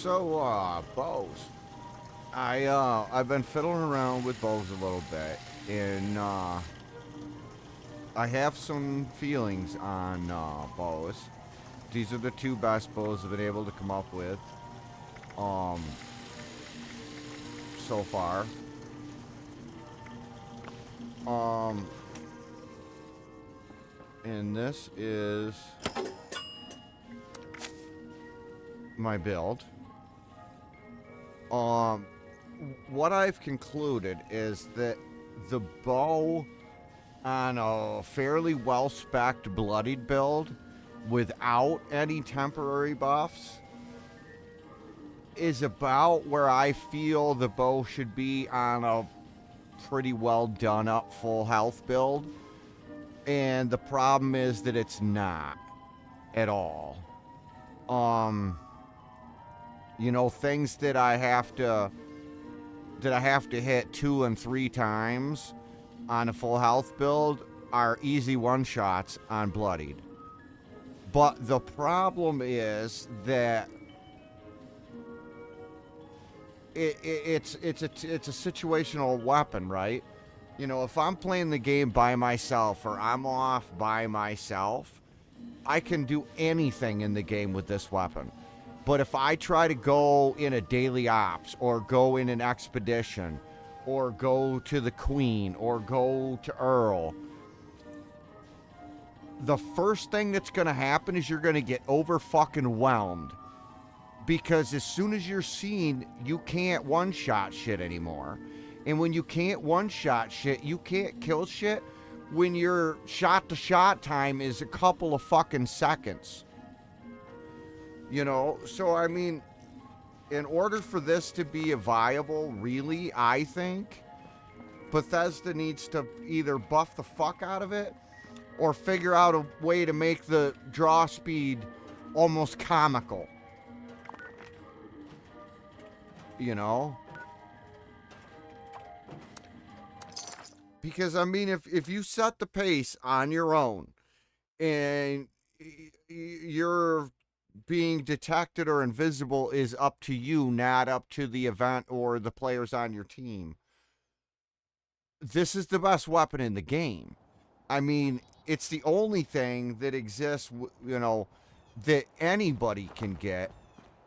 So, bows. I've been fiddling around with bows a little bit, and I have some feelings on bows. These are the two best bows I've been able to come up with, um, so far. Um, and this is my build. What I've concluded is that the bow on a fairly well-spec'd bloodied build without any temporary buffs is about where I feel the bow should be on a pretty well done up full health build. And the problem is that it's not at all. You know, things that I have to hit 2 and 3 times on a full health build are easy one-shots on bloodied. But the problem is that it's a situational weapon, right? You know, if I'm playing the game by myself or I'm off by myself, I can do anything in the game with this weapon. But if I try to go in a daily ops or go in an expedition or go to the Queen or go to Earl, the first thing that's going to happen is you're going to get over-fucking-whelmed. Because as soon as you're seen, you can't one-shot shit anymore. And when you can't one-shot shit, you can't kill shit when your shot-to-shot time is a couple of fucking seconds. You know, so I mean, in order for this to be viable, really, I think, Bethesda needs to either buff the fuck out of it or figure out a way to make the draw speed almost comical. You know? Because, I mean, if you set the pace on your own and you're being detected or invisible is up to you, not up to the event or the players on your team, this is the best weapon in the game. I mean, it's the only thing that exists, you know, that anybody can get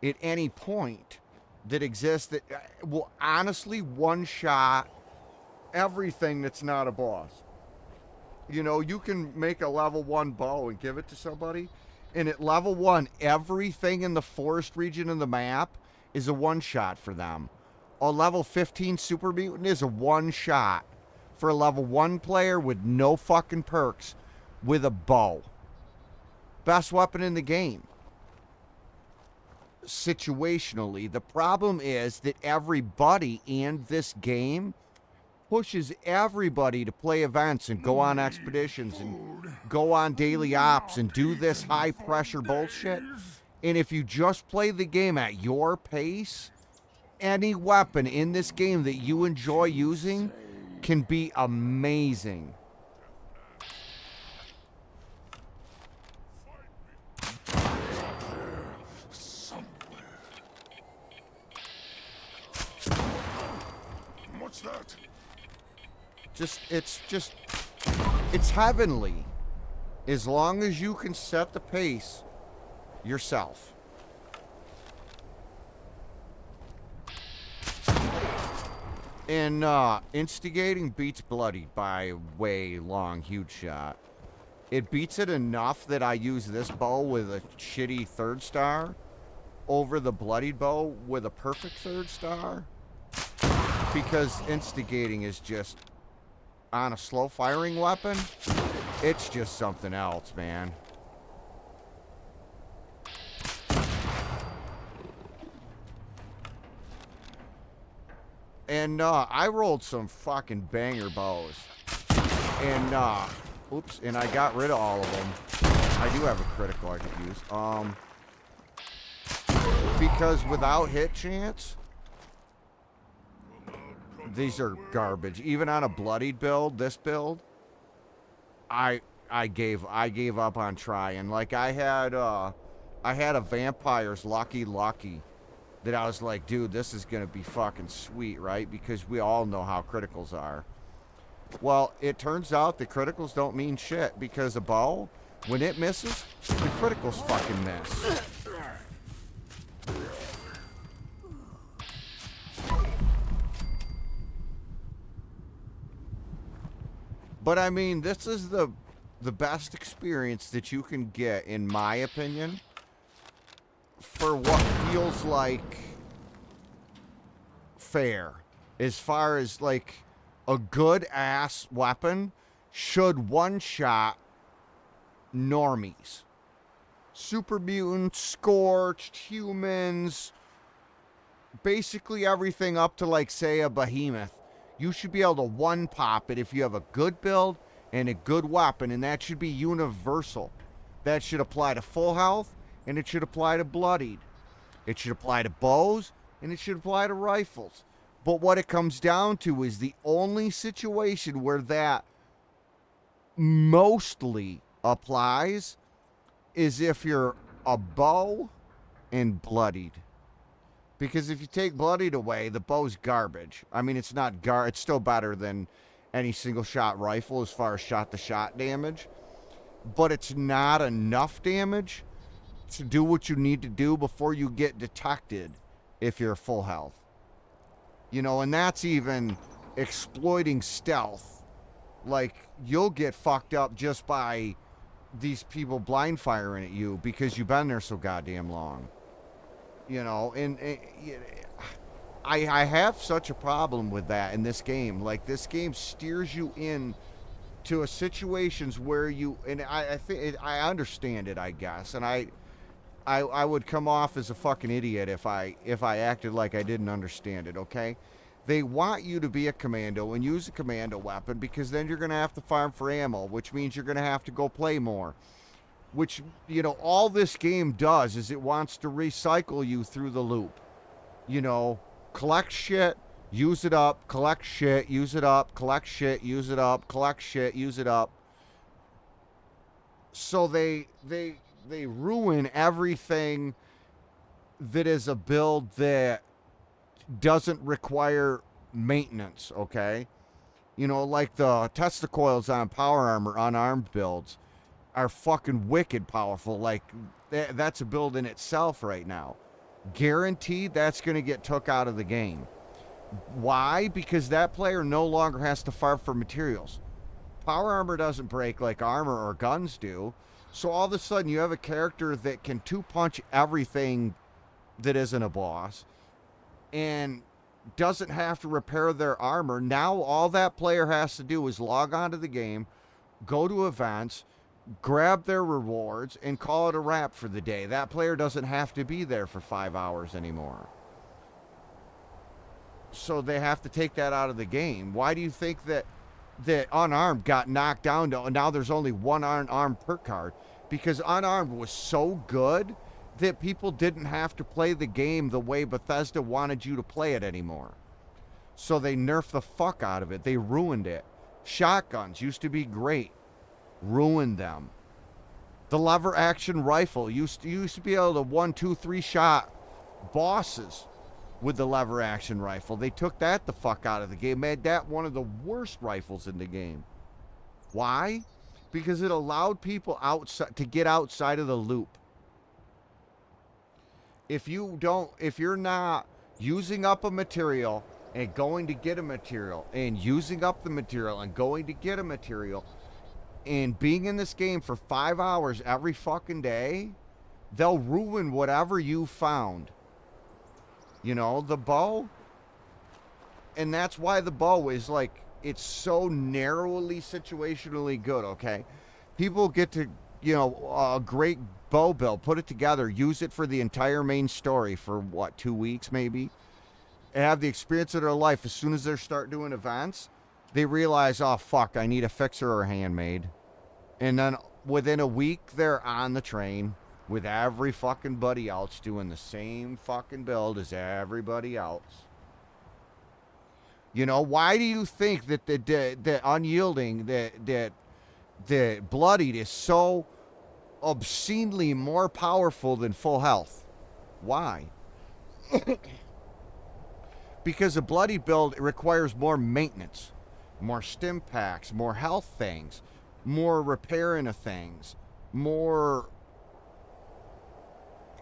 at any point that exists that will honestly one-shot everything that's not a boss. You know, you can make a level 1 bow and give it to somebody, and at level 1, everything in the forest region of the map is a one-shot for them. A level 15 super mutant is a one-shot for a level 1 player with no fucking perks with a bow. Best weapon in the game. Situationally, the problem is that everybody in this game pushes everybody to play events and go on expeditions and go on daily ops and do this high pressure bullshit. And if you just play the game at your pace, any weapon in this game that you enjoy using can be amazing. What's that? It's heavenly. As long as you can set the pace yourself. And instigating beats bloodied by a way long huge shot. It beats it enough that I use this bow with a shitty 3rd star over the bloodied bow with a perfect 3rd star. Because instigating is just, on a slow firing weapon, it's just something else, man. And I rolled some fucking banger bows. And oops, and I got rid of all of them. I do have a critical I could use. Because without hit chance, these are garbage. Even on a bloodied build, this build, I gave up on trying. Like I had a vampire's lucky that I was like, dude, this is going to be fucking sweet, right? Because we all know how criticals are. Well, it turns out the criticals don't mean shit, because a bow, when it misses, the criticals fucking miss. But I mean, this is the best experience that you can get, in my opinion, for what feels like fair. As far as like a good ass weapon should one shot normies. Super mutants, scorched, humans, basically everything up to, like, say, a behemoth. You should be able to one pop it if you have a good build and a good weapon, and that should be universal. That should apply to full health, and it should apply to bloodied. It should apply to bows, and it should apply to rifles. But what it comes down to is the only situation where that mostly applies is if you're a bow and bloodied. Because if you take bloodied away, the bow's garbage. I mean, it's not it's still better than any single shot rifle as far as shot to shot damage, but it's not enough damage to do what you need to do before you get detected if you're full health. You know, and that's even exploiting stealth. Like, you'll get fucked up just by these people blind firing at you because you've been there so goddamn long. You know, and I have such a problem with that in this game. Like, this game steers you in to a situations where you, and I think I understand it, I guess, and I would come off as a fucking idiot if I acted like I didn't understand it. Okay, they want you to be a commando and use a commando weapon because then you're gonna have to farm for ammo, which means you're gonna have to go play more. Which, you know, all this game does is it wants to recycle you through the loop. You know, collect shit, use it up, collect shit, use it up, collect shit, use it up, collect shit, use it up. So they ruin everything that is a build that doesn't require maintenance, okay? You know, like the testicoils on power armor unarmed builds are fucking wicked powerful. Like, that's a build in itself right now. Guaranteed that's going to get took out of the game. Why? Because that player no longer has to farm for materials. Power armor doesn't break like armor or guns do. So all of a sudden you have a character that can two-punch everything that isn't a boss and doesn't have to repair their armor. Now all that player has to do is log on to the game, go to events, grab their rewards, and call it a wrap for the day. That player doesn't have to be there for 5 hours anymore. So they have to take that out of the game. Why do you think that unarmed got knocked down to now there's only one unarmed perk card? Because unarmed was so good that people didn't have to play the game the way Bethesda wanted you to play it anymore. So they nerfed the fuck out of it. They ruined it. Shotguns used to be great. Ruined them. The lever action rifle used to be able to 1, 2, 3 shot bosses with the lever action rifle. They took that the fuck out of the game, made that one of the worst rifles in the game. Why? Because it allowed people outside to get outside of the loop. If you're not using up a material and going to get a material and using up the material and going to get a material and being in this game for 5 hours every fucking day, they'll ruin whatever you found. You know, the bow. And that's why the bow is like, it's so narrowly situationally good, okay? People get to, you know, a great bow build, put it together, use it for the entire main story for what, 2 weeks maybe? And have the experience of their life. As soon as they start doing events, they realize, oh fuck, I need a fixer or a handmade. And then within a week, they're on the train with every fucking buddy else doing the same fucking build as everybody else. You know, why do you think that the unyielding, the bloodied is so obscenely more powerful than full health? Why? Because a bloody build requires more maintenance, more stim packs, more health things, more repairing of things, more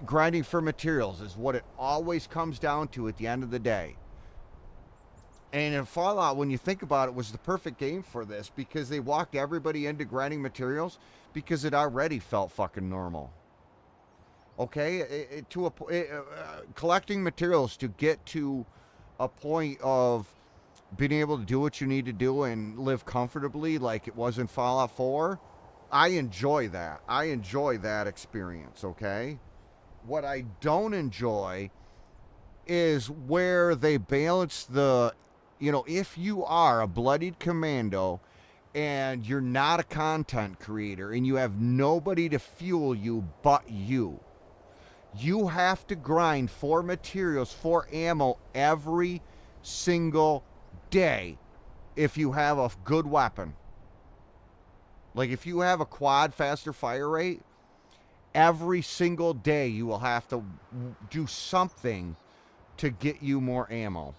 grinding for materials is what it always comes down to at the end of the day. And in Fallout, when you think about it, was the perfect game for this because they walked everybody into grinding materials because it already felt fucking normal. Okay, collecting materials to get to a point of being able to do what you need to do and live comfortably like it was in Fallout 4. I enjoy that. I enjoy that experience, okay? What I don't enjoy is where they balance the, if you are a bloodied commando and you're not a content creator and you have nobody to fuel you but you have to grind for materials, for ammo every single day if you have a good weapon. Like if you have a quad faster fire rate, every single day you will have to do something to get you more ammo.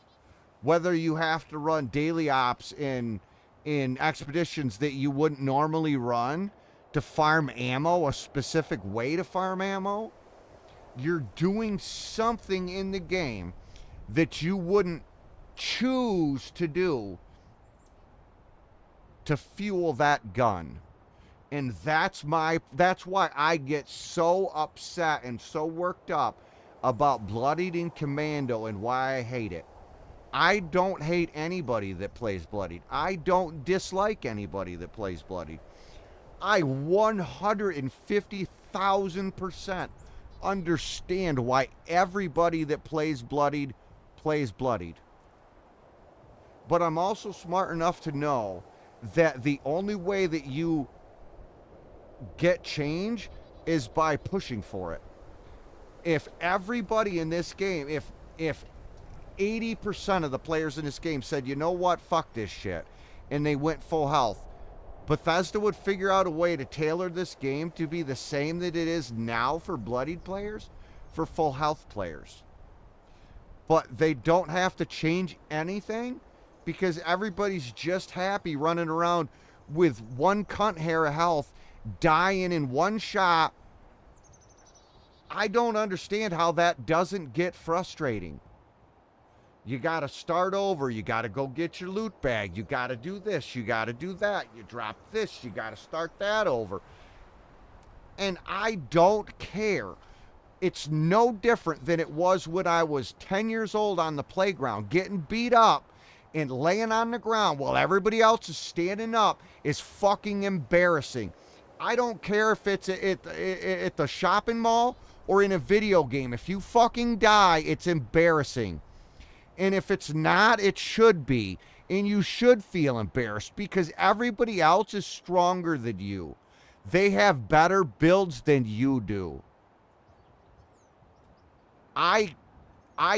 Whether you have to run daily ops in expeditions that you wouldn't normally run to farm ammo, a specific way to farm ammo, you're doing something in the game that you wouldn't choose to do to fuel that gun. And that's why I get so upset and so worked up about Bloodied in Commando and why I hate it. I don't hate anybody that plays Bloodied. I don't dislike anybody that plays Bloodied. I 150,000% understand why everybody that plays Bloodied plays Bloodied. But I'm also smart enough to know that the only way that you get change is by pushing for it. If everybody in this game, if 80% of the players in this game said, you know what, fuck this shit, and they went full health, Bethesda would figure out a way to tailor this game to be the same that it is now for bloodied players, for full health players. But they don't have to change anything because everybody's just happy running around with one cunt hair of health, dying in one shot. I don't understand how that doesn't get frustrating. You got to start over. You got to go get your loot bag. You got to do this. You got to do that. You drop this. You got to start that over. And I don't care. It's no different than it was when I was 10 years old on the playground, getting beat up and laying on the ground while everybody else is standing up is fucking embarrassing. I don't care if it's at the shopping mall or in a video game. If you fucking die, it's embarrassing. And if it's not, it should be. And you should feel embarrassed because everybody else is stronger than you. They have better builds than you do. I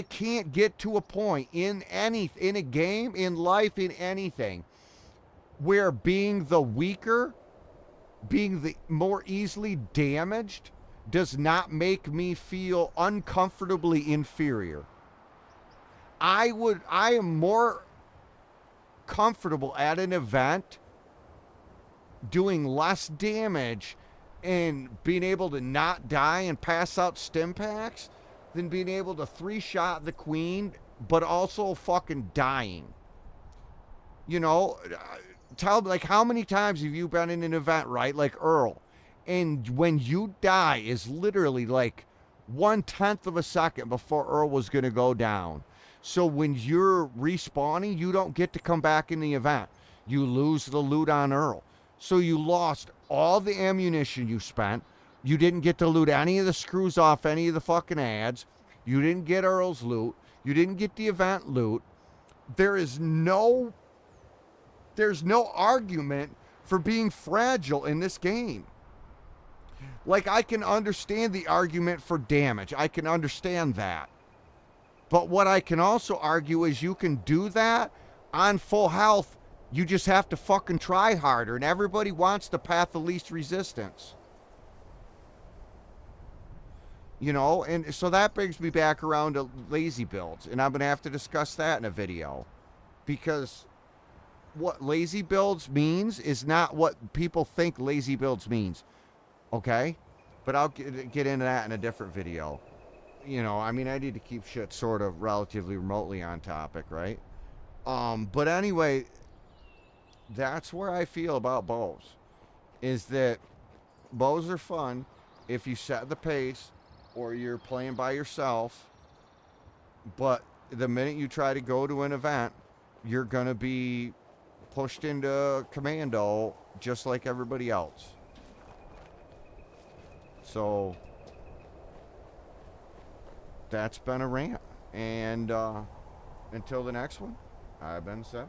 can't get to a point in a game, in life, in anything, where being the weaker, being the more easily damaged, does not make me feel uncomfortably inferior. I am more comfortable at an event doing less damage and being able to not die and pass out stim packs than being able to 3-shot the queen but also fucking dying. You know, like how many times have you been in an event, right? Like Earl. And when you die is literally like 1/10 of a second before Earl was going to go down. So when you're respawning, you don't get to come back in the event. You lose the loot on Earl. So you lost all the ammunition you spent. You didn't get to loot any of the screws off any of the fucking ads. You didn't get Earl's loot. You didn't get the event loot. There's no argument for being fragile in this game. Like, I can understand the argument for damage. I can understand that. But what I can also argue is you can do that on full health. You just have to fucking try harder. And everybody wants the path of least resistance. You know, and so that brings me back around to lazy builds, and I'm gonna have to discuss that in a video, because what lazy builds means is not what people think lazy builds means. Okay, but I'll get into that in a different video. You know, I mean, I need to keep shit sort of relatively remotely on topic, right? But anyway, that's where I feel about bows. Is that bows are fun if you set the pace or you're playing by yourself, but the minute you try to go to an event, you're gonna be pushed into commando just like everybody else. So that's been a rant. And until the next one, I've been Seven.